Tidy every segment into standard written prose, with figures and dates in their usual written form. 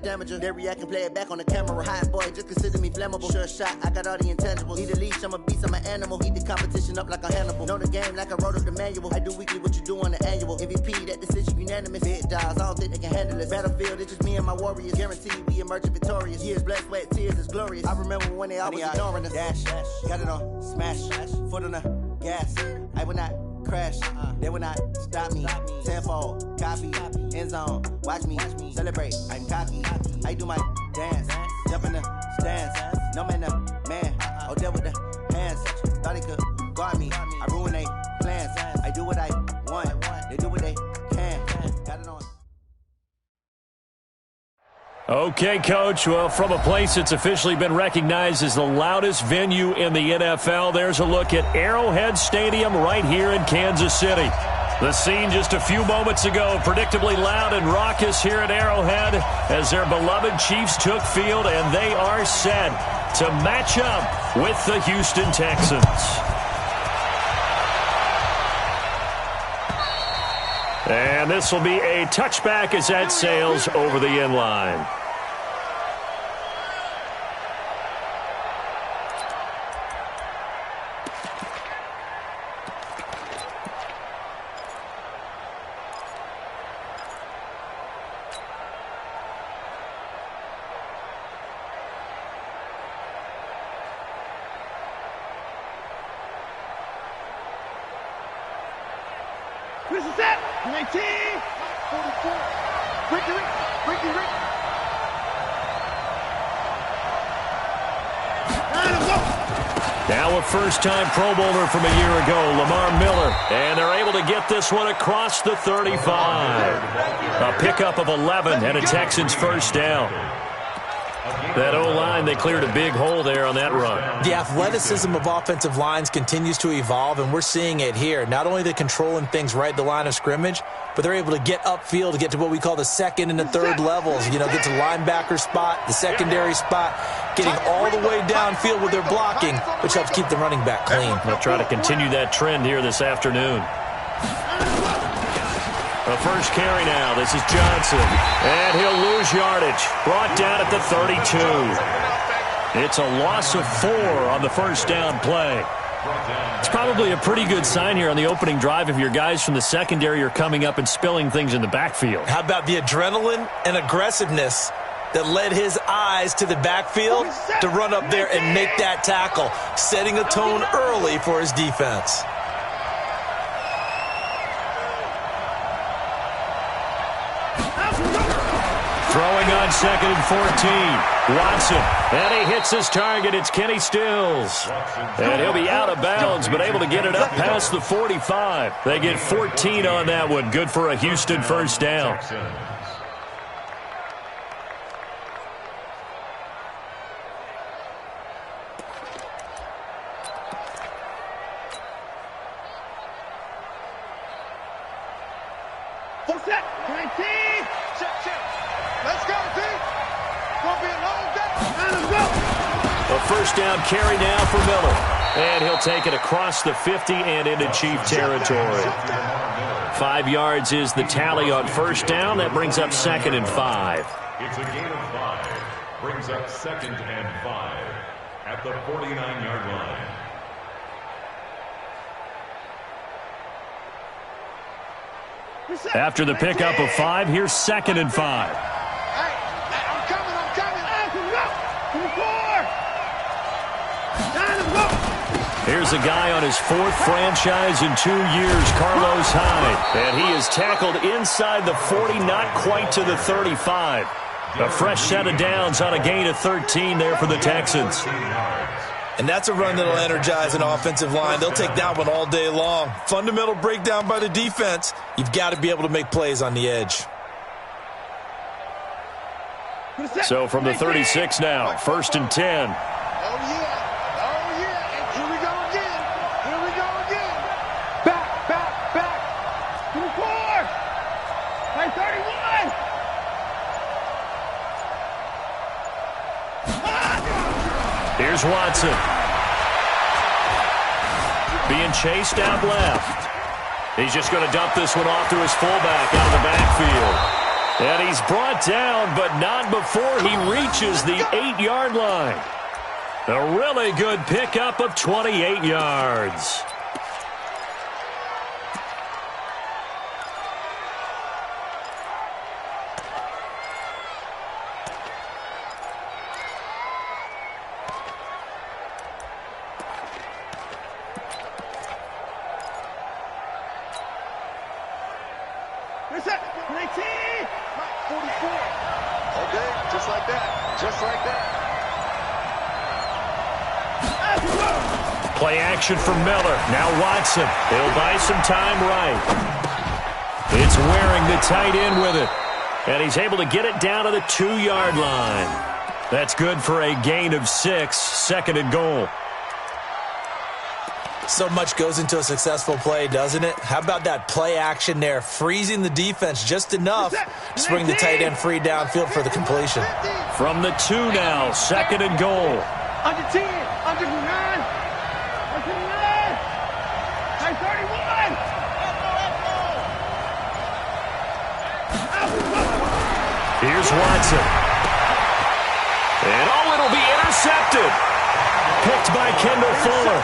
Damager, they react and play it back on the camera. Hot boy, just consider me flammable. Sure shot, I got all the intangibles. Need a leash, I'm a beast, I'm an animal. Heat the competition up like a Hannibal. Know the game like I wrote up the manual. I do weekly what you do on the annual. MVP, that decision unanimous. Big dogs, I don't think they can handle this. Battlefield, it's just me and my warriors. Guaranteed we emerging victorious. Years, blood, sweat, tears, it's glorious. I remember when they always ignoring us. Dash, got it on, smash, foot on the gas. I will not crash, they will not stop me. Tenfold, copy, end zone, watch me celebrate. I'm cocky, I do my dance, jump in the stands. No man, the man, oh, deal with the hands. Thought he could guard me, I ruin they plans. I do what I want, they do what they can. Got it on. Okay, Coach. Well, from a place that's officially been recognized as the loudest venue in the NFL, there's a look at Arrowhead Stadium right here in Kansas City. The scene just a few moments ago, predictably loud and raucous here at Arrowhead as their beloved Chiefs took field, and they are set to match up with the Houston Texans. And this will be a touchback as that sails over the end line. This is it. 19, 44. Ricky. Now a first-time Pro Bowler from a year ago, Lamar Miller. And they're able to get this one across the 35. A pickup of 11 and a Texans first down. That O-line, they cleared a big hole there on that run. The athleticism of offensive lines continues to evolve, and we're seeing it here. Not only they're controlling things right at the line of scrimmage, but they're able to get upfield to get to what we call the second and the third levels. You know, get to linebacker spot, the secondary spot, getting all the way downfield with their blocking, which helps keep the running back clean. They'll try to continue that trend here this afternoon. The first carry now. This is Johnson. And he'll lose yardage. Brought down at the 32. It's a loss of 4 on the first down play. It's probably a pretty good sign here on the opening drive if your guys from the secondary are coming up and spilling things in the backfield. How about the adrenaline and aggressiveness that led his eyes to the backfield to run up there and make that tackle, setting a tone early for his defense. Throwing on 2nd and 14. Watson. And he hits his target. It's Kenny Stills. And he'll be out of bounds, but able to get it up past the 45. They get 14 on that one. Good for a Houston first down. Full set. 19. Check. Let's go, team. Gonna be a long day. And let's go. A first down carry now for Miller. And he'll take it across the 50 and into Chief territory. 5 yards is the tally on first down. That brings up 2nd and 5. It's a gain of 5. Brings up 2nd and 5 at the 49-yard line. After the pickup of 5, here's 2nd and 5. Hey, I'm coming. Here's a guy on his 4th franchise in 2 years, Carlos Hyde. And he is tackled inside the 40, not quite to the 35. A fresh set of downs on a gain of 13 there for the Texans. And that's a run that'll energize an offensive line. They'll take that one all day long. Fundamental breakdown by the defense. You've got to be able to make plays on the edge. So from the 36 now, 1st and 10. Oh, yeah. And here we go again. Back. 24. Like 31. Here's Watson. Being chased out left. He's just going to dump this one off to his fullback out of the backfield. And he's brought down, but not before he reaches the 8-yard line. A really good pickup of 28 yards. Reset. 19. 44. Okay, just like that. Just like that. Play action for Miller. Now Watson. He'll buy some time right. It's wearing the tight end with it. And he's able to get it down to the 2-yard line. That's good for a gain of 6, second and goal. So much goes into a successful play, doesn't it? How about that play action there, freezing the defense just enough to bring the tight end free downfield for the completion. From the 2 now, second and goal. Under 10, under 9, under 9, 31. Here's Watson. And it'll be intercepted. Picked by Kendall Fuller.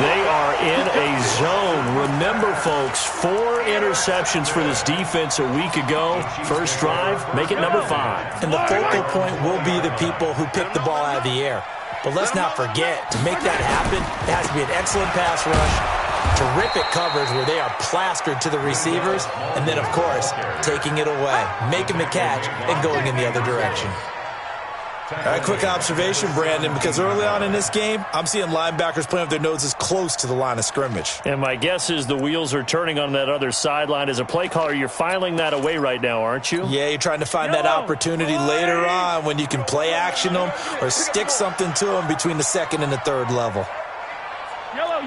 They are in a zone. Remember, folks, 4 interceptions for this defense a week ago. First drive, make it number 5. And the focal point will be the people who pick the ball out of the air. But let's not forget, to make that happen, it has to be an excellent pass rush, terrific coverage where they are plastered to the receivers, and then, of course, taking it away, making the catch, and going in the other direction. All right, quick observation, Brandon, because early on in this game, I'm seeing linebackers playing with their noses close to the line of scrimmage. And my guess is the wheels are turning on that other sideline. As a play caller, you're filing that away right now, aren't you? Yeah, you're trying to find that opportunity later on when you can play action them or stick something to them between the 2nd and the 3rd level. Yellow.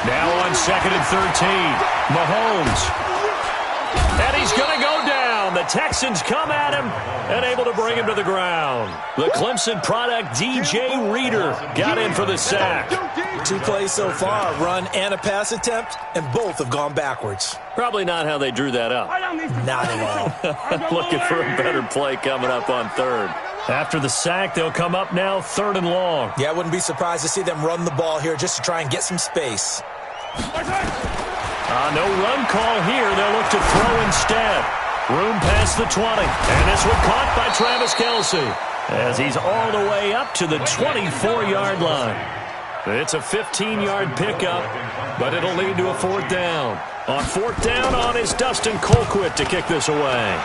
Now on 2nd and 13, Mahomes. And he's going to go down. The Texans come at him and able to bring him to the ground. The Clemson product, DJ Reader, got in for the sack. 2 plays so far, a run and a pass attempt, and both have gone backwards. Probably not how they drew that up. Not at all. Looking for a better play coming up on 3rd. After the sack, they'll come up now 3rd and long. Yeah, I wouldn't be surprised to see them run the ball here just to try and get some space. No run call here. They'll look to throw instead. Room past the 20. And this one caught by Travis Kelce as he's all the way up to the 24-yard line. It's a 15-yard pickup, but it'll lead to a 4th down. On 4th down is Dustin Colquitt to kick this away.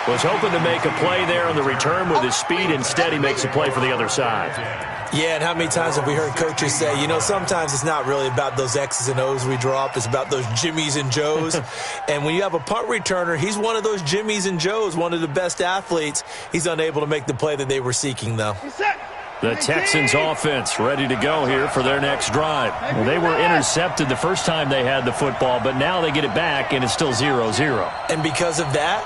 Was hoping to make a play there on the return with his speed. Instead, he makes a play for the other side. Yeah, and how many times have we heard coaches say, you know, sometimes it's not really about those X's and O's we draw up. It's about those Jimmies and Joes. And when you have a punt returner, he's one of those Jimmies and Joes, one of the best athletes. He's unable to make the play that they were seeking, though. The Texans offense ready to go here for their next drive. Well, they were intercepted the first time they had the football, but now they get it back, and it's still 0-0. And because of that,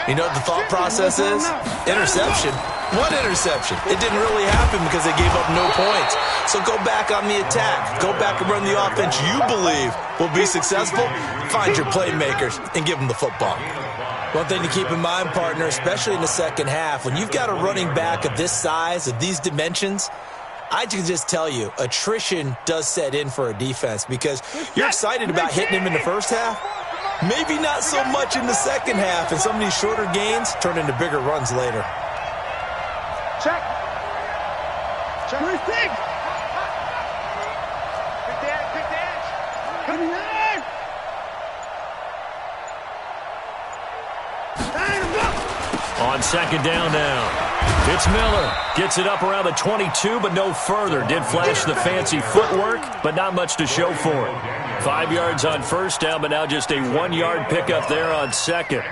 you know what the thought process is? Interception. What interception? It didn't really happen because they gave up no points. So go back on the attack. Go back and run the offense you believe will be successful. Find your playmakers and give them the football. One thing to keep in mind, partner, especially in the second half, when you've got a running back of this size, of these dimensions, I can just tell you, attrition does set in for a defense because you're excited about hitting him in the first half. Maybe not so much in the second half, and some of these shorter gains turn into bigger runs later. Check. Check. Quick edge. Coming in. On 2nd down now. It's Miller. Gets it up around the 22, but no further. Did flash the fancy footwork, but not much to show for it. 5 yards on 1st down, but now just a 1-yard pickup there on 2nd.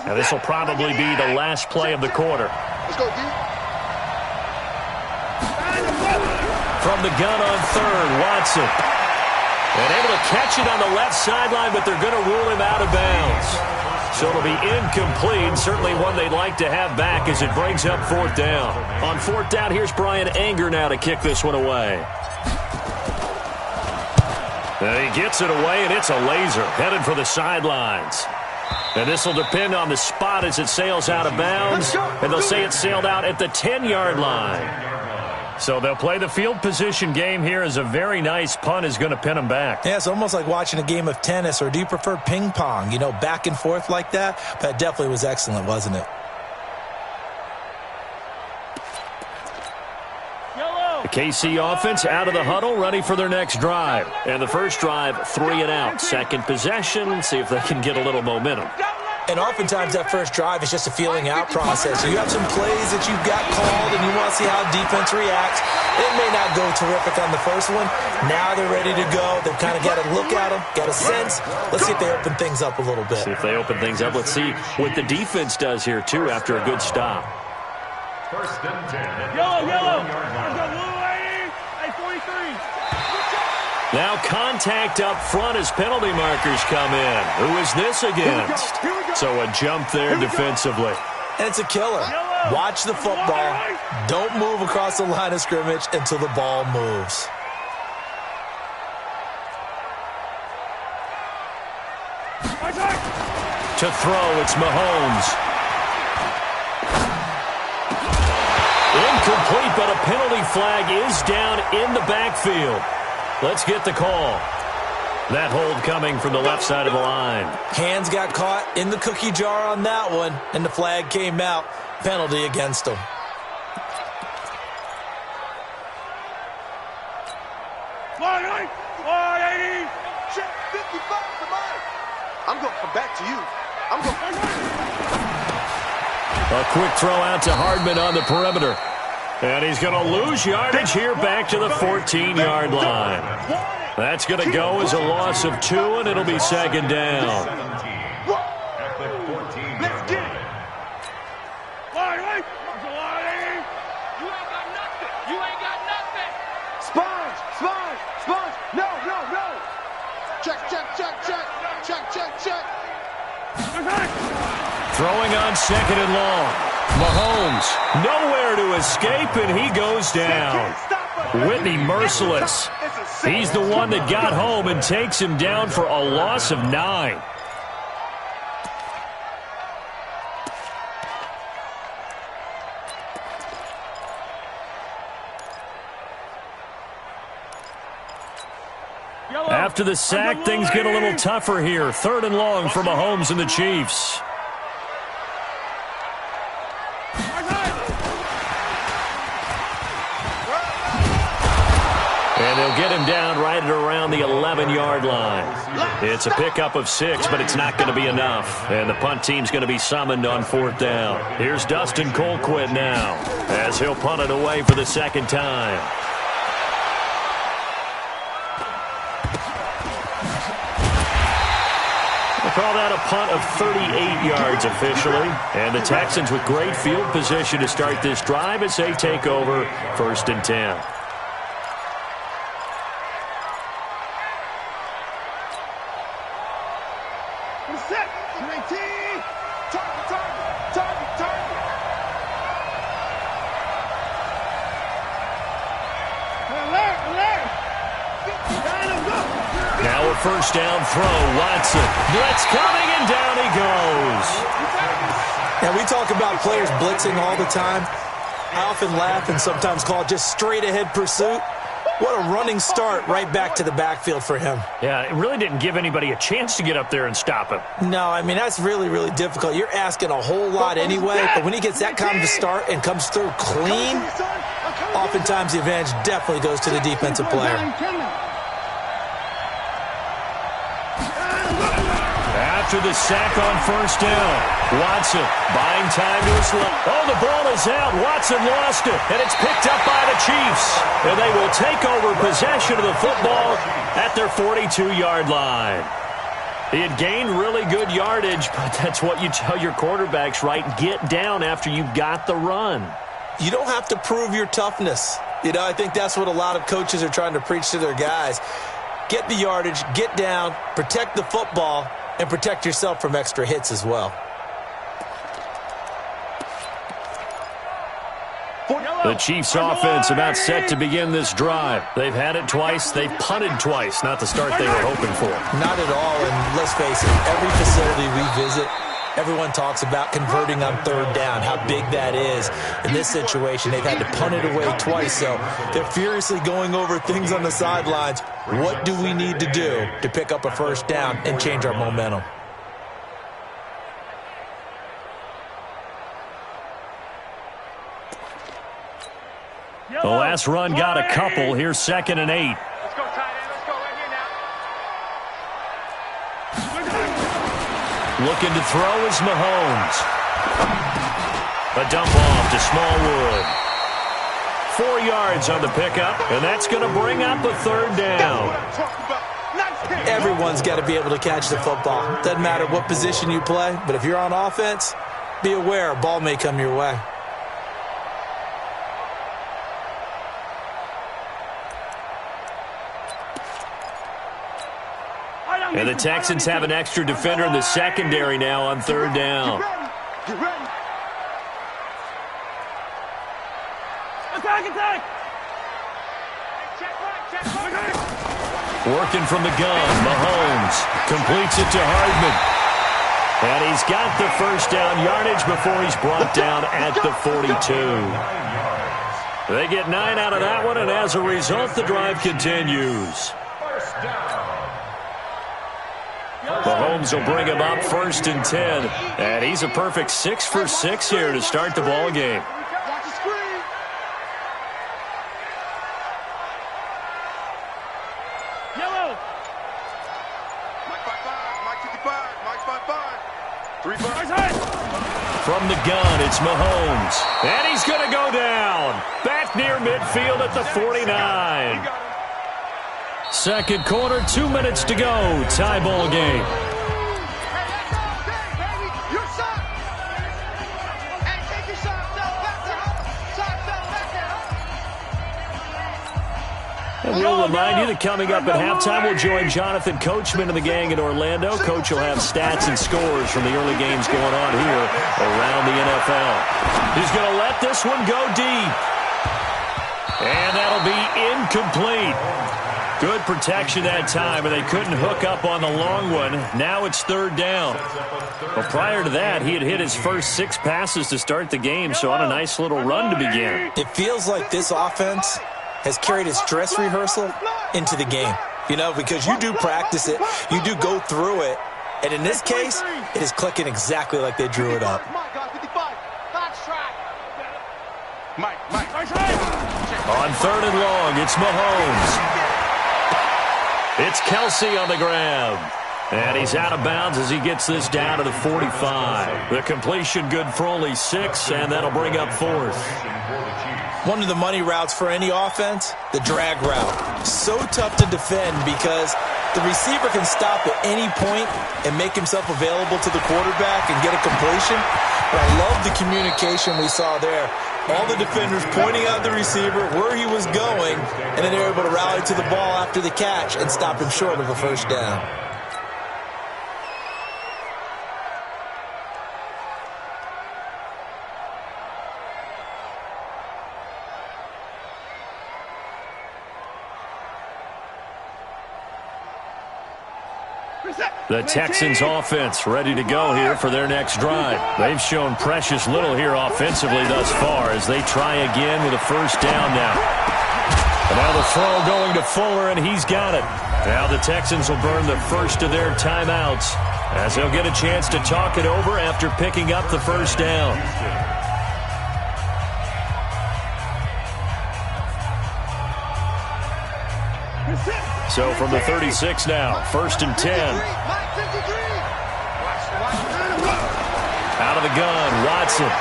Now this will probably be the last play of the quarter. Let's go, D. From the gun on 3rd, Watson. And able to catch it on the left sideline, but they're going to rule him out of bounds. So it'll be incomplete. Certainly one they'd like to have back as it brings up 4th down. On 4th down, here's Brian Anger now to kick this one away. And he gets it away, and it's a laser headed for the sidelines. And this will depend on the spot as it sails out of bounds. And they'll say it sailed out at the 10-yard line. So they'll play the field position game here as a very nice punt is going to pin them back. Yeah, it's almost like watching a game of tennis, or do you prefer ping pong? You know, back and forth like that? That definitely was excellent, wasn't it? The KC offense out of the huddle, ready for their next drive. And the first drive, 3 and out. Second possession, see if they can get a little momentum. And oftentimes that first drive is just a feeling out process. So you have some plays that you've got called and you want to see how defense reacts. It may not go terrific on the first one. Now they're ready to go. They've kind of got a look at them, got a sense. Let's see if they open things up a little bit. See if they open things up. Let's see what the defense does here, too, after a good stop. First and 10. Yellow. Let's go, blue 43. Now contact up front as penalty markers come in. Who is this against? So a jump there defensively. And it's a killer. Watch the football. Don't move across the line of scrimmage until the ball moves. To throw, it's Mahomes. Incomplete, but a penalty flag is down in the backfield. Let's get the call. That hold coming from the left side of the line. Hands got caught in the cookie jar on that one, and the flag came out. Penalty against them. I'm going to come back to you. A quick throw out to Hardman on the perimeter. And he's going to lose yardage here back to the 14-yard line. That's going to go as a loss of 2, and it'll be second down. At the 14-yard line. You ain't got nothing. Sponge. No. Check. Throwing on second and long. Mahomes, nowhere to escape, and he goes down. Whitney merciless. He's the one that got home and takes him down for a loss of 9. After the sack, things get a little tougher here. 3rd and long for Mahomes and the Chiefs. And they'll get him down right at around the 11-yard line. It's a pickup of 6, but it's not going to be enough. And the punt team's going to be summoned on 4th down. Here's Dustin Colquitt now as he'll punt it away for the second time. Call that a punt of 38 yards officially. And the Texans with great field position to start this drive as they take over 1st and 10. Set. 19. Target. Alert. Now a first down throw. Watson. Blitz coming, and down he goes. Now, we talk about players blitzing all the time. I often laugh and sometimes call it just straight-ahead pursuit. What a running start right back to the backfield for him. Yeah, it really didn't give anybody a chance to get up there and stop him. No, I mean, that's really, really difficult. You're asking a whole lot anyway, but when he gets that kind of a start and comes through clean, oftentimes the advantage definitely goes to the defensive player. After the sack on first down, Watson buying time to his left. Oh, the ball is out. Watson lost it, and it's picked up by the Chiefs. And they will take over possession of the football at their 42-yard line. He had gained really good yardage, but that's what you tell your quarterbacks, right? Get down after you got the run. You don't have to prove your toughness. You know, I think that's what a lot of coaches are trying to preach to their guys. Get the yardage, get down, protect the football, and protect yourself from extra hits as well. The Chiefs offense about set to begin this drive. They've had it twice. They've punted twice. Not the start they were hoping for. Not at all, and let's face it, every facility we visit, everyone talks about converting on third down, how big that is. In this situation, they've had to punt it away twice, so they're furiously going over things on the sidelines. What do we need to do to pick up a first down and change our momentum? The last run got a couple. Here's 2nd and 8. Let's go, tight end. Let's go right here now. Looking to throw is Mahomes. A dump off to Smallwood. 4 yards on the pickup, and that's going to bring up a third down. Everyone's got to be able to catch the football. Doesn't matter what position you play, but if you're on offense, be aware a ball may come your way. And the Texans have an extra defender in the secondary now on third down. Get ready. Attack, attack. Working from the gun, Mahomes completes it to Hardman. And he's got the first down yardage before he's brought down at the 42. They get 9 out of that one, and as a result, the drive continues. Mahomes will bring him up 1st and 10. And he's a perfect 6 for 6 here to start the ball game. Watch the screen. Yellow. Mike 5-5. Mike 55. Mike 5-5. 3-5. From the gun, it's Mahomes. And he's going to go down. Back near midfield at the 49. Second quarter, 2 minutes to go. Tie ball game. And we'll remind you that coming up at halftime, we'll join Jonathan Coachman and the gang in Orlando. Coach will have stats and scores from the early games going on here around the NFL. He's going to let this one go deep. And that'll be incomplete. Good protection that time, and they couldn't hook up on the long one. Now it's third down. Well, prior to that, he had hit his first 6 passes to start the game, so on a nice little run to begin. It feels like this offense has carried its dress rehearsal into the game. You know, because you do practice it, you do go through it, and in this case, it is clicking exactly like they drew it up. On third and long, it's Mahomes. It's Kelsey on the grab. And he's out of bounds as he gets this down to the 45. The completion good for only 6, and that'll bring up 4th. One of the money routes for any offense, the drag route. So tough to defend because the receiver can stop at any point and make himself available to the quarterback and get a completion. But I love the communication we saw there. All the defenders pointing out the receiver, where he was going, and then they were able to rally to the ball after the catch and stop him short of a first down. The Texans offense ready to go here for their next drive. They've shown precious little here offensively thus far as they try again with a first down now. And now the throw going to Fuller, and he's got it. Now the Texans will burn the first of their timeouts as they'll get a chance to talk it over after picking up the first down. So from the 36 now, 1st and 10. Out of the gun, Watson.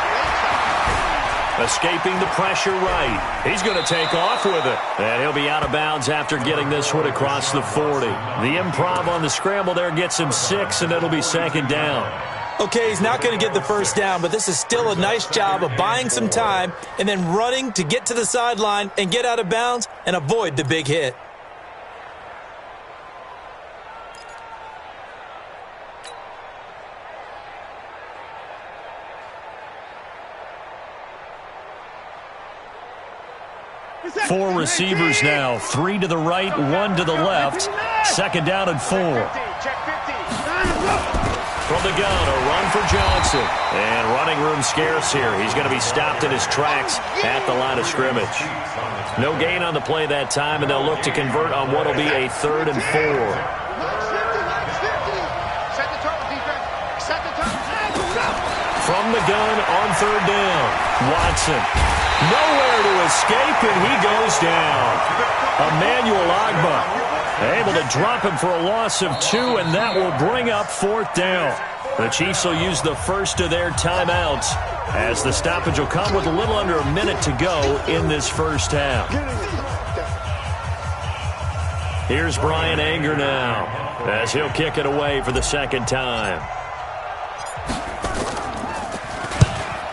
Escaping the pressure right. He's going to take off with it. And he'll be out of bounds after getting this one across the 40. The improv on the scramble there gets him 6, and it'll be 2nd down. Okay, he's not going to get the first down, but this is still a nice job of buying some time and then running to get to the sideline and get out of bounds and avoid the big hit. Four receivers now. 3 to the right, 1 to the left. Second down and 4. From the gun, a run for Johnson. And running room scarce here. He's going to be stopped in his tracks at the line of scrimmage. No gain on the play that time, and they'll look to convert on what will be a 3rd and 4. From the gun on 3rd down. Watson. Nowhere to escape, and he goes down. Emmanuel Ogbah able to drop him for a loss of 2, and that will bring up 4th down. The Chiefs will use the first of their timeouts as the stoppage will come with a little under a minute to go in this first half. Here's Brian Anger now as he'll kick it away for the second time.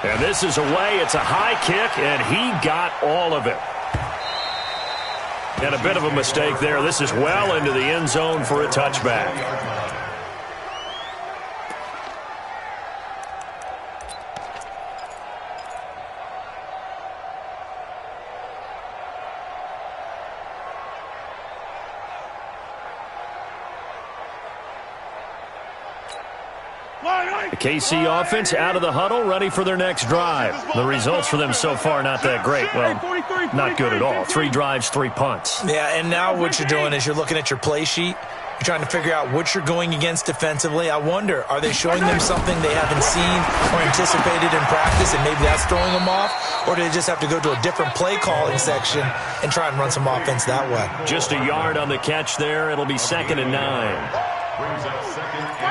And this is away. It's a high kick, and he got all of it. And a bit of a mistake there. This is well into the end zone for a touchback. The KC offense out of the huddle, ready for their next drive. The results for them so far not that great. Well, not good at all. 3 drives, 3 punts. Yeah, and now what you're doing is you're looking at your play sheet. You're trying to figure out what you're going against defensively. I wonder, are they showing them something they haven't seen or anticipated in practice, and maybe that's throwing them off? Or do they just have to go to a different play calling section and try and run some offense that way? Just a yard on the catch there. It'll be 2nd and 9.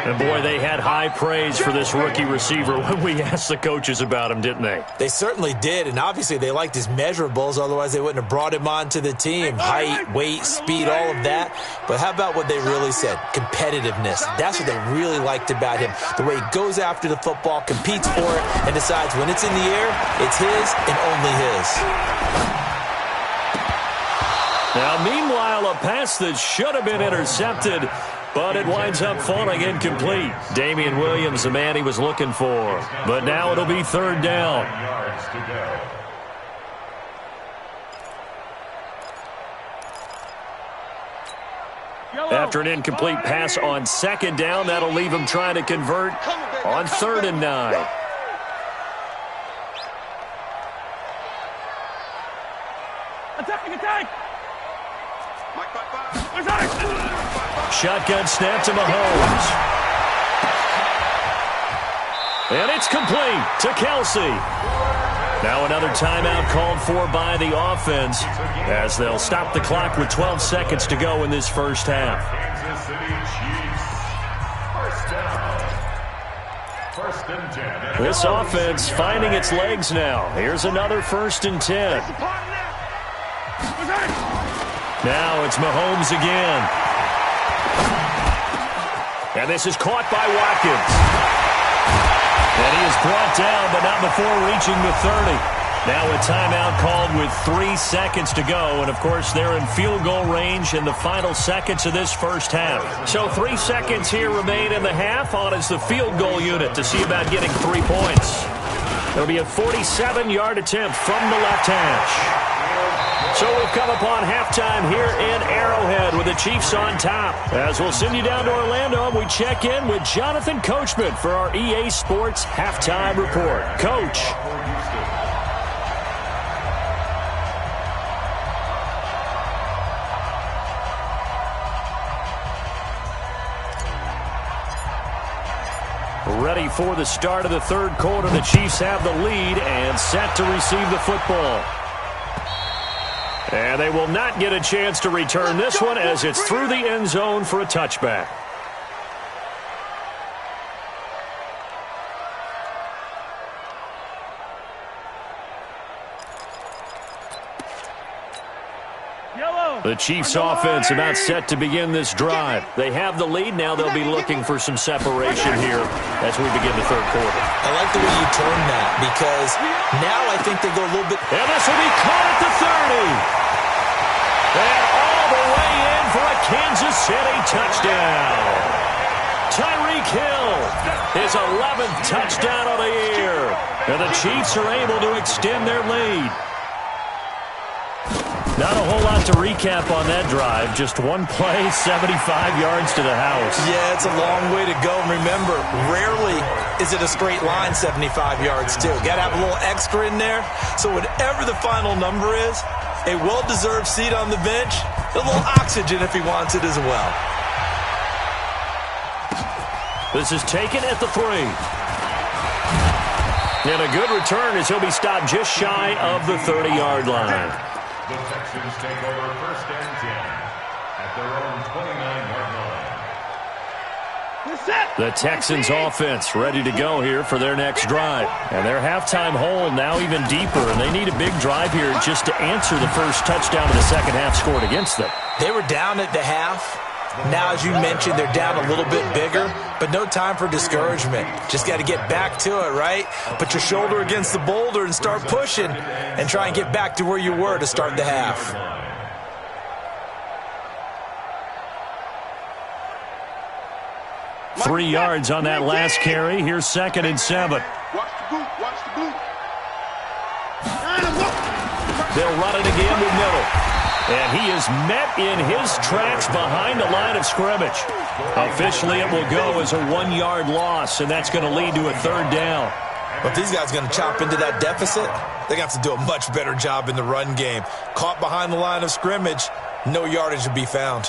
And, boy, they had high praise for this rookie receiver when we asked the coaches about him, didn't they? They certainly did, and obviously they liked his measurables. Otherwise, they wouldn't have brought him onto the team. Height, weight, speed, all of that. But how about what they really said? Competitiveness. That's what they really liked about him. The way he goes after the football, competes for it, and decides when it's in the air, it's his and only his. Now, meanwhile, a pass that should have been intercepted, but it winds up falling incomplete. Damian Williams, the man he was looking for. But now it'll be 3rd down. After an incomplete pass on 2nd down, that'll leave him trying to convert on 3rd and 9. Attack! Shotgun snap to Mahomes. And it's complete to Kelsey. Now another timeout called for by the offense as they'll stop the clock with 12 seconds to go in this first half. Kansas City Chiefs. First and 10. This offense finding its legs now. Here's another 1st and 10. Now it's Mahomes again. And this is caught by Watkins. And he is brought down, but not before reaching the 30. Now a timeout called with 3 seconds to go. And, of course, they're in field goal range in the final seconds of this first half. So 3 seconds here remain in the half. On is the field goal unit to see about getting 3 points. It'll be a 47-yard attempt from the left hash. So we've come upon halftime here in Arrowhead with the Chiefs on top. As we'll send you down to Orlando, and we check in with Jonathan Coachman for our EA Sports Halftime Report. Coach. Ready for the start of the 3rd quarter. The Chiefs have the lead and set to receive the football. And they will not get a chance to return this one as it's through the end zone for a touchback. The Chiefs offense about set to begin this drive. They have the lead. Now they'll be looking for some separation here as we begin the 3rd quarter. I like the way you turned that because now I think they go a little bit. And this will be caught at the 30. And all the way in for a Kansas City touchdown. Tyreek Hill, his 11th touchdown of the year. And the Chiefs are able to extend their lead. Not a whole lot to recap on that drive. Just one play, 75 yards to the house. Yeah, it's a long way to go. And remember, rarely is it a straight line 75 yards, too. Got to have a little extra in there. So whatever the final number is, a well-deserved seat on the bench, a little oxygen if he wants it as well. This is taken at the 3. And a good return as he'll be stopped just shy of the 30-yard line. The Texans take over 1st and 10 at their own 29-yard line. The Texans offense ready to go here for their next drive. And their halftime hole now even deeper, and they need a big drive here just to answer the first touchdown of the second half scored against them. They were down at the half. Now, as you mentioned, they're down a little bit bigger, but no time for discouragement. Just got to get back to it, right? Put your shoulder against the boulder and start pushing and try and get back to where you were to start the half. 3 yards on that last carry. Here's 2nd and 7. Watch the boot. Watch the boot. They'll run it again with Miller. And he is met in his tracks behind the line of scrimmage. Officially, it will go as a 1-yard loss, and that's going to lead to a 3rd down. But if these guys are going to chop into that deficit, they're going to have to do a much better job in the run game. Caught behind the line of scrimmage, no yardage to be found.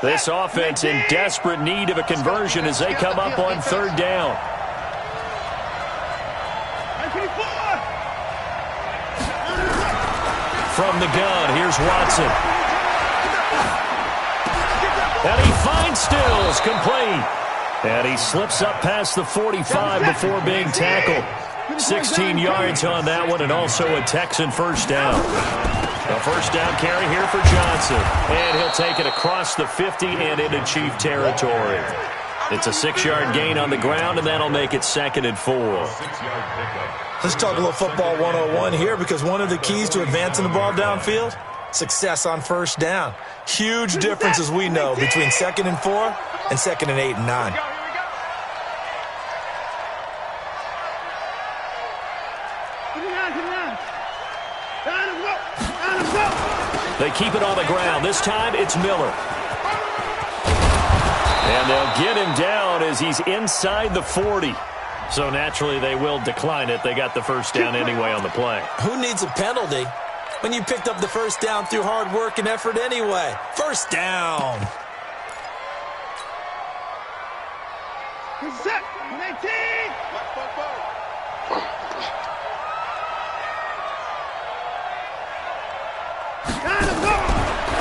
This offense in desperate need of a conversion as they come up on 3rd down. From the gun, here's Watson. And he finds Stills, complete. And he slips up past the 45 before being tackled. 16 yards on that one, and also a Texan 1st down. A 1st down carry here for Johnson. And he'll take it across the 50 and into Chief territory. It's a 6-yard gain on the ground, and that'll make it 2nd and 4. Let's talk a little football 101 here, because one of the keys to advancing the ball downfield, success on 1st down. Huge difference, as we know, between 2nd and 4 and 2nd and 8 and 9. They keep it on the ground. This time it's Miller. And they'll get him down as he's inside the 40. So naturally they will decline it. They got the 1st down anyway on the play. Who needs a penalty when you picked up the 1st down through hard work and effort anyway? 1st down. Set. 19.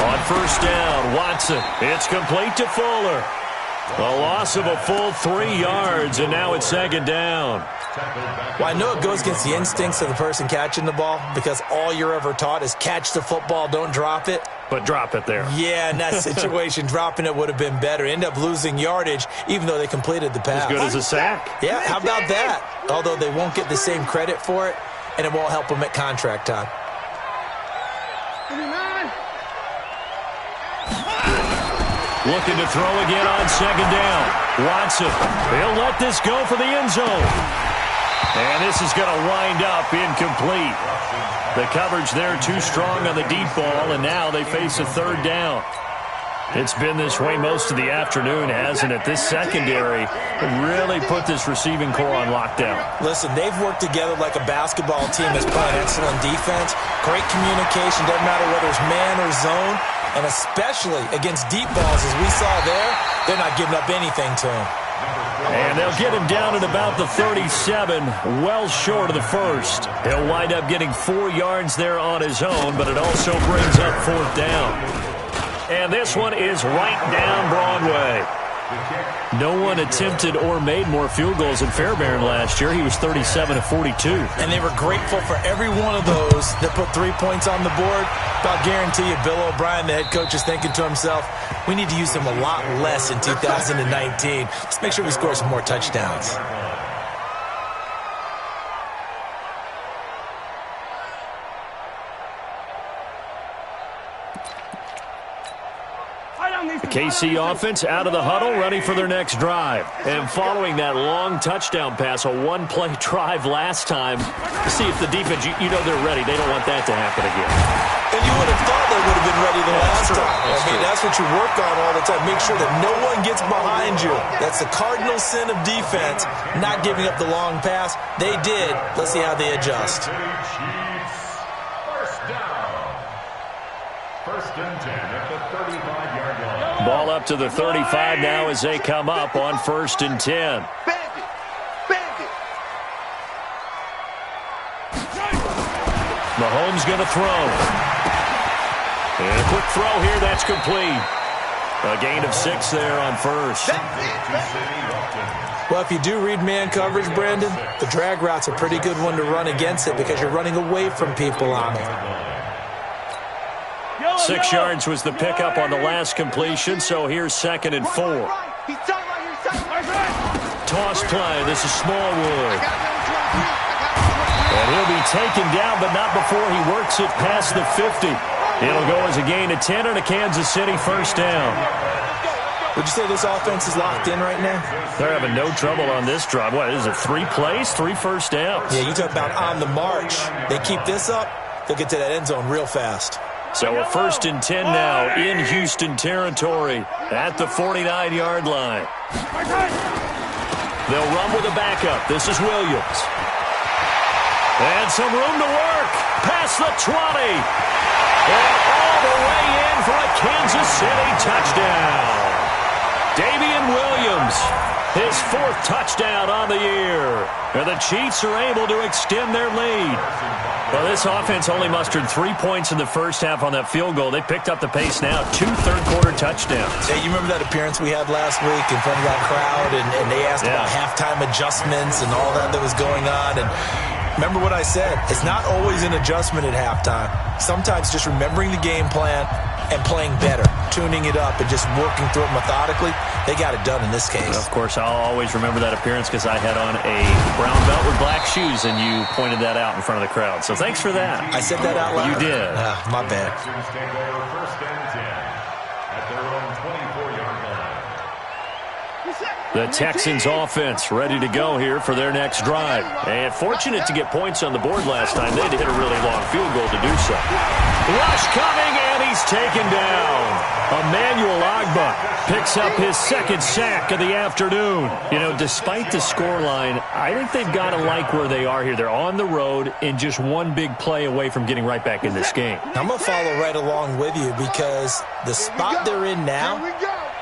On 1st down, Watson. It's complete to Fuller. A loss of a full 3 yards, and now it's 2nd down. Well, I know it goes against the instincts of the person catching the ball, because all you're ever taught is catch the football, don't drop it. But drop it there. Yeah, in that situation, dropping it would have been better. End up losing yardage, even though they completed the pass. As good as a sack. Yeah, how about that? Although they won't get the same credit for it, and it won't help them at contract time. Looking to throw again on 2nd down. Watson, he'll let this go for the end zone. And this is going to wind up incomplete. The coverage there too strong on the deep ball, and now they face a 3rd down. It's been this way most of the afternoon, hasn't it? This secondary really put this receiving core on lockdown. Listen, they've worked together like a basketball team that's playing excellent defense. Great communication, doesn't matter whether it's man or zone. And especially against deep balls, as we saw there, they're not giving up anything to him. And they'll get him down at about the 37, well short of the 1st. He'll wind up getting 4 yards there on his own, but it also brings up 4th down. And this one is right down Broadway. No one attempted or made more field goals than Fairbairn last year. He was 37 of 42. And they were grateful for every one of those that put 3 points on the board. But I'll guarantee you, Bill O'Brien, the head coach, is thinking to himself, we need to use him a lot less in 2019. Let's make sure we score some more touchdowns. The KC offense out of the huddle, ready for their next drive. And following that long touchdown pass, a one-play drive last time, see if the defense, you know they're ready. They don't want that to happen again. And you would have thought they would have been ready the last time. That's what you work on all the time. Make sure that no one gets behind you. That's the cardinal sin of defense, not giving up the long pass. They did. Let's see how they adjust. First down. First and 10 at the 35-yard line. Ball up to the 35 now as they come up on 1st and 10. Mahomes going to throw. And a quick throw here, that's complete. A gain of 6 there on first. Well, if you do read man coverage, Brandon, the drag route's a pretty good one to run against it because you're running away from people on it. 6 yards was the pickup on the last completion, so here's 2nd and 4. Toss play, this is Smallwood. And he'll be taken down, but not before he works it past the 50. It'll go as a gain of 10 and a Kansas City first down. Would you say this offense is locked in right now? They're having no trouble on this drive. What is it, 3 plays, 3 first downs? Yeah, you talk about on the march. They keep this up, they'll get to that end zone real fast. So a 1st and 10 now in Houston territory at the 49-yard line. They'll run with a backup. This is Williams. And some room to work. Past the 20. And all the way in for a Kansas City touchdown. Damian Williams, his 4th touchdown on the year. And the Chiefs are able to extend their lead. Well, this offense only mustered 3 points in the first half on that field goal. They picked up the pace now. 2 third-quarter touchdowns. Hey, you remember that appearance we had last week in front of that crowd, and they asked about halftime adjustments and all that was going on, and remember what I said. It's not always an adjustment at halftime. Sometimes just remembering the game plan and playing better, tuning it up and just working through it methodically. They got it done in this case. Of course, I'll always remember that appearance because I had on a brown belt with black shoes, and you pointed that out in front of the crowd. So thanks for that. I said that out loud. You did. My bad. Take over 1st and 10 at their own 24-yard line. The Texans offense ready to go here for their next drive. And fortunate to get points on the board last time. They had to hit a really long field goal to do so. Rush coming, and he's taken down. Emmanuel Ogbah picks up his 2nd sack of the afternoon. You know, despite the scoreline, I think they've got to like where they are here. They're on the road and just one big play away from getting right back in this game. I'm going to follow right along with you because the spot they're in now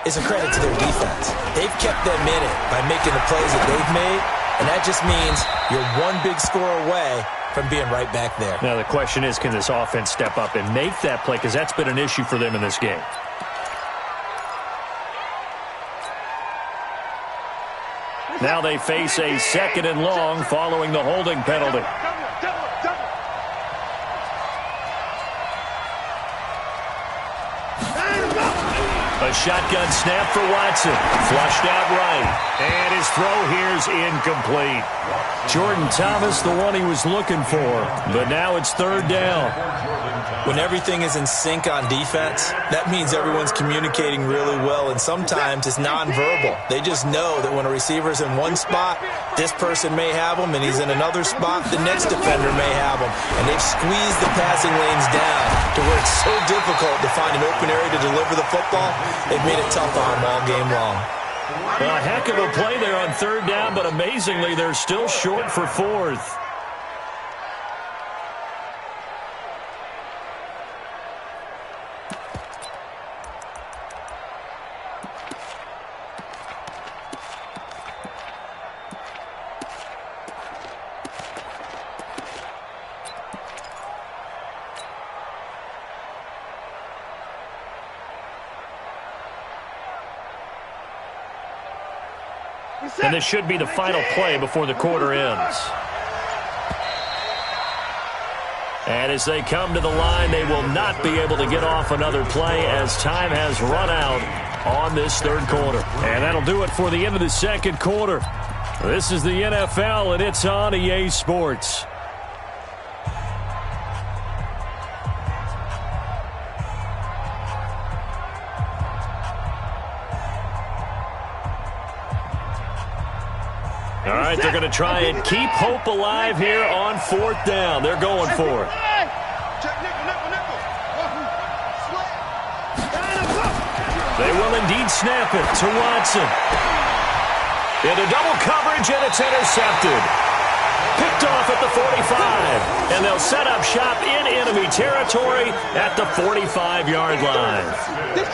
is a credit to their defense. They've kept them in it by making the plays that they've made, and that just means you're one big score away from being right back there. Now the question is, can this offense step up and make that play? Because that's been an issue for them in this game. Now they face a 2nd and long following the holding penalty. A shotgun snap for Watson. Flushed out right. And his throw here's incomplete. Jordan Thomas, the one he was looking for. But now it's 3rd down. When everything is in sync on defense, that means everyone's communicating really well, and sometimes it's nonverbal. They just know that when a receiver's in one spot, this person may have him, and he's in another spot, the next defender may have him. And they've squeezed the passing lanes down to where it's so difficult to find an open area to deliver the football. They've made it tough on them all game long. Well, a heck of a play there on 3rd down, but amazingly, they're still short for 4th. And this should be the final play before the quarter ends. And as they come to the line, they will not be able to get off another play as time has run out on this 3rd quarter. And that'll do it for the end of the 2nd quarter. This is the NFL, and it's on EA Sports. right, they're going to try and keep hope alive here on 4th down. They're going for it. They will indeed snap it to Watson. Into double coverage, and it's intercepted. Picked off at the 45. And they'll set up shop in enemy territory at the 45-yard line. The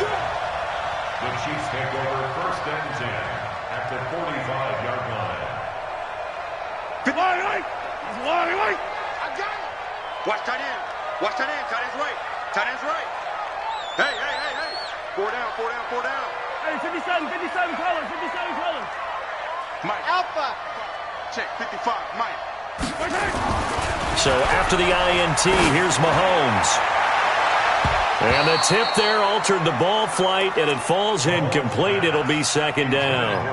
Chiefs take over 1st and 10 at the 45-yard line. I got it. Watch tight end. Watch tight end. Tight end's right. Tight end's right. Hey. 4 down. Hey, 57 colors. Mike. Alpha. Check, 55, Mike. So after the INT, here's Mahomes. And the tip there altered the ball flight, and it falls incomplete. It'll be 2nd down.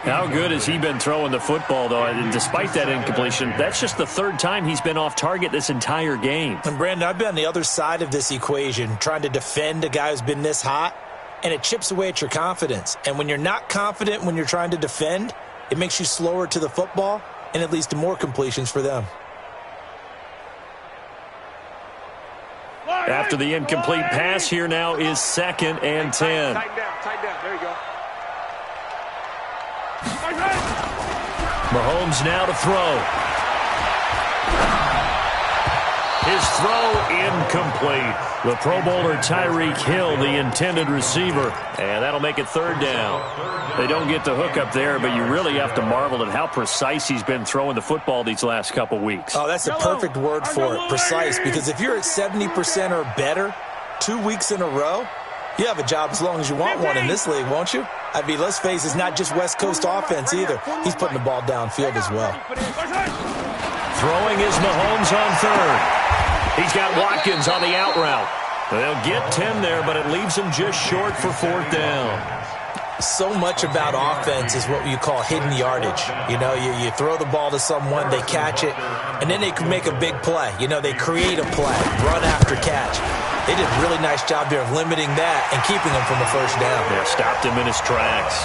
How good has he been throwing the football, though? And despite that incompletion, that's just the 3rd time he's been off target this entire game. And, Brandon, I've been on the other side of this equation, trying to defend a guy who's been this hot, and it chips away at your confidence. And when you're not confident when you're trying to defend, it makes you slower to the football, and it leads to more completions for them. After the incomplete pass, here now is 2nd and 10. Tighten down. There you go. Mahomes now to throw. His throw incomplete. The Pro Bowler Tyreek Hill, the intended receiver. And that'll make it 3rd down. They don't get the hook up there, but you really have to marvel at how precise he's been throwing the football these last couple weeks. Oh, that's the perfect word for it, precise. Because if you're at 70% or better 2 weeks in a row, you have a job as long as you want one in this league, won't you? I mean, let's face it, it's not just West Coast offense either. He's putting the ball downfield as well. Throwing is Mahomes on 3rd. He's got Watkins on the out route. They'll get 10 there, but it leaves him just short for 4th down. So much about offense is what you call hidden yardage. You know, you throw the ball to someone, they catch it, and then they can make a big play. You know, they create a play, run after catch. They did a really nice job there of limiting that and keeping him from a 1st down. Yeah, stopped him in his tracks.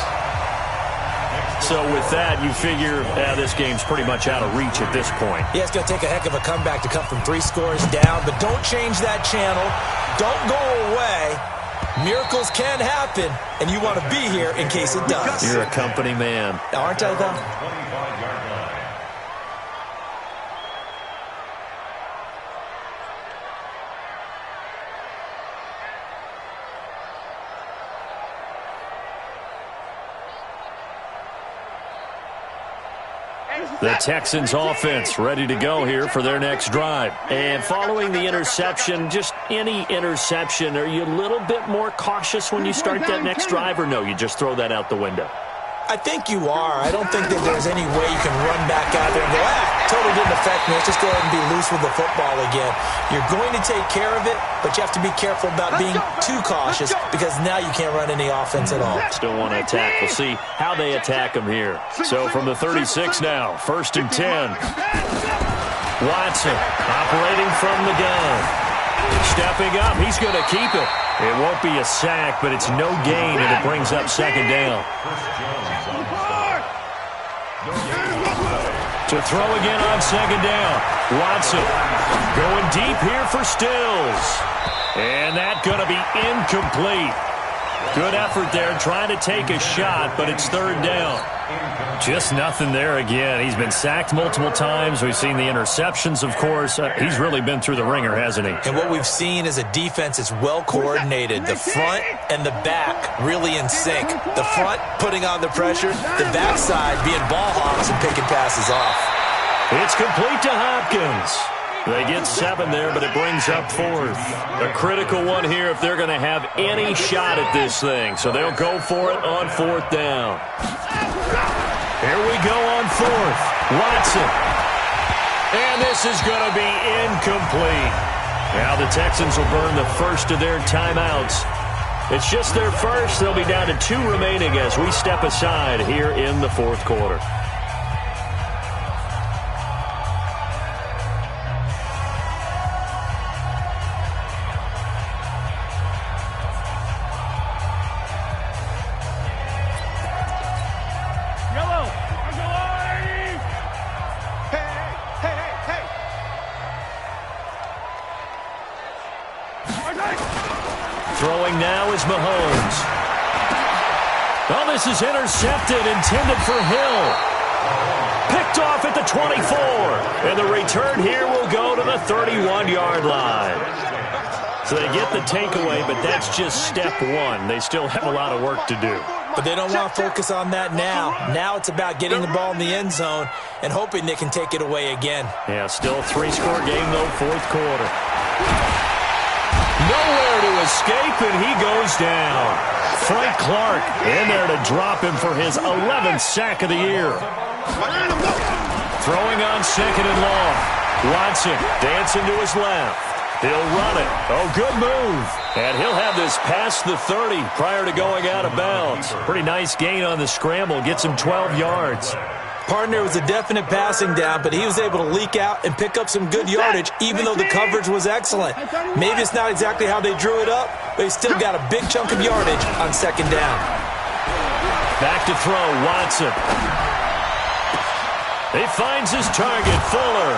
So with that, you figure this game's pretty much out of reach at this point. Yeah, it's going to take a heck of a comeback to come from 3 scores down, but don't change that channel. Don't go away. Miracles can happen, and you want to be here in case it does. You're a company man. Aren't I, though? The Texans offense ready to go here for their next drive. And following the interception, just any interception, are you a little bit more cautious when you start that next drive, or no, you just throw that out the window? I think you are. I don't think that there's any way you can run back out there and go, totally didn't affect me. Let's just go ahead and be loose with the football again. You're going to take care of it, but you have to be careful about being too cautious because now you can't run any offense at all. Still want to attack. We'll see how they attack him here. So from the 36 now, 1st and 10. Watson operating from the gun. Stepping up, he's going to keep it. It won't be a sack, but it's no gain, and it brings up 2nd down. To throw again on 2nd down. Watson going deep here for Stills. And that going to be incomplete. Good effort there, trying to take a shot, but it's 3rd down. Just nothing there again. He's been sacked multiple times. We've seen the interceptions, of course. He's really been through the ringer, hasn't he? And what we've seen is a defense that's well coordinated. The front and the back really in sync. The front putting on the pressure, the backside being ball hawks and picking passes off. It's complete to Hopkins. They get 7 there, but it brings up 4th. A critical one here if they're going to have any shot at this thing. So they'll go for it on 4th down. Here we go on 4th. Watson. And this is going to be incomplete. Now the Texans will burn the first of their timeouts. It's just their first. They'll be down to 2 remaining as we step aside here in the 4th quarter. Yellow, go on. Throwing now is Mahomes. Oh, this is intercepted, intended for Hill. Picked off at the 24. And the return here will go to the 31-yard line. So they get the takeaway, but that's just step one. They still have a lot of work to do. But they don't want to focus on that now. Now it's about getting the ball in the end zone and hoping they can take it away again. Yeah, still a 3-score game, though, fourth quarter. Nowhere to escape, and he goes down. Frank Clark in there to drop him for his 11th sack of the year. Throwing on second and long. Watson dancing to his left. He'll run it. Oh, good move. And he'll have this past the 30 prior to going out of bounds. Pretty nice gain on the scramble. Gets him 12 yards. Partner was a definite passing down, but he was able to leak out and pick up some good yardage, even though the coverage was excellent. Maybe it's not exactly how they drew it up, but he still got a big chunk of yardage on second down. Back to throw, Watson. He finds his target, Fuller.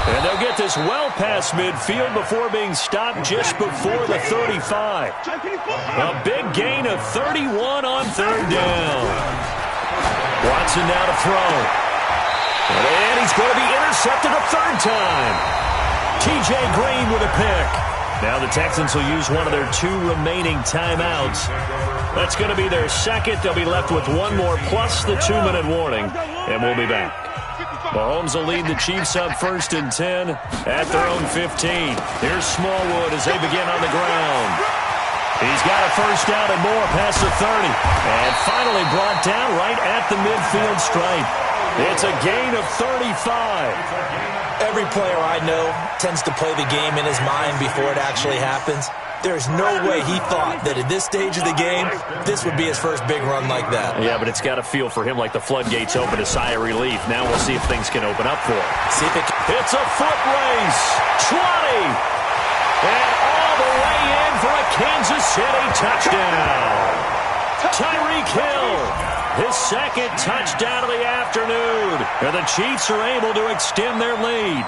And they'll get this well past midfield before being stopped just before the 35. A big gain of 31 on third down. Watson now to throw. And he's going to be intercepted a third time. T.J. Green with a pick. Now the Texans will use one of their 2 remaining timeouts. That's going to be their second. They'll be left with one more plus the 2-minute warning. And we'll be back. Mahomes will lead the Chiefs up 1st and 10 at their own 15. Here's Smallwood as they begin on the ground. He's got a first down and more past the 30. And finally brought down right at the midfield stripe. It's a gain of 35. Every player I know tends to play the game in his mind before it actually happens. There's no way he thought that at this stage of the game, this would be his first big run like that. Yeah, but it's got to feel for him like the floodgates open, a sigh of relief. Now we'll see if things can open up for him. See if it's a foot race. 20. And all the way in for a Kansas City touchdown. Tyreek Hill, his second touchdown of the afternoon. And the Chiefs are able to extend their lead.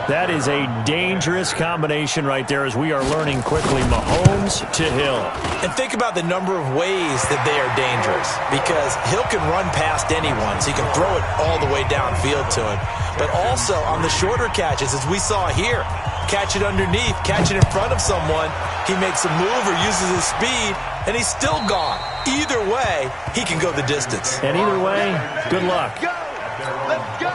That is a dangerous combination right there as we are learning quickly. Mahomes to Hill. And think about the number of ways that they are dangerous, because Hill can run past anyone, so he can throw it all the way downfield to him. But also on the shorter catches, as we saw here, catch it underneath, catch it in front of someone, he makes a move or uses his speed, and he's still gone. Either way, he can go the distance. And either way, good luck. Let's go.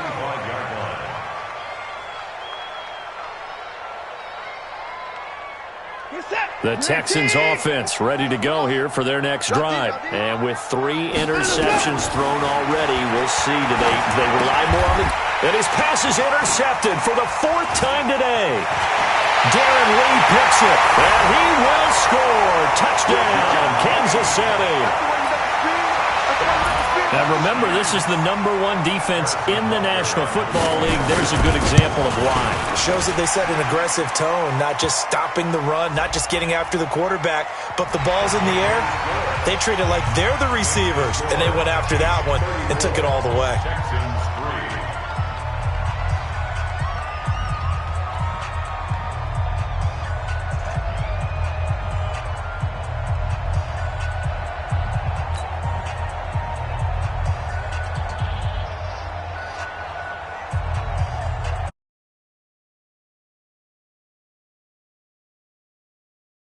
The Texans offense ready to go here for their next drive. And with 3 interceptions thrown already, we'll see. Do they rely more on it? And his pass is intercepted for the 4th time today. Darren Lee picks it, and he will score. Touchdown, Kansas City. Now remember, this is the #1 defense in the National Football League. There's a good example of why. Shows that they set an aggressive tone, not just stopping the run, not just getting after the quarterback, but the ball's in the air. They treat it like they're the receivers, and they went after that one and took it all the way.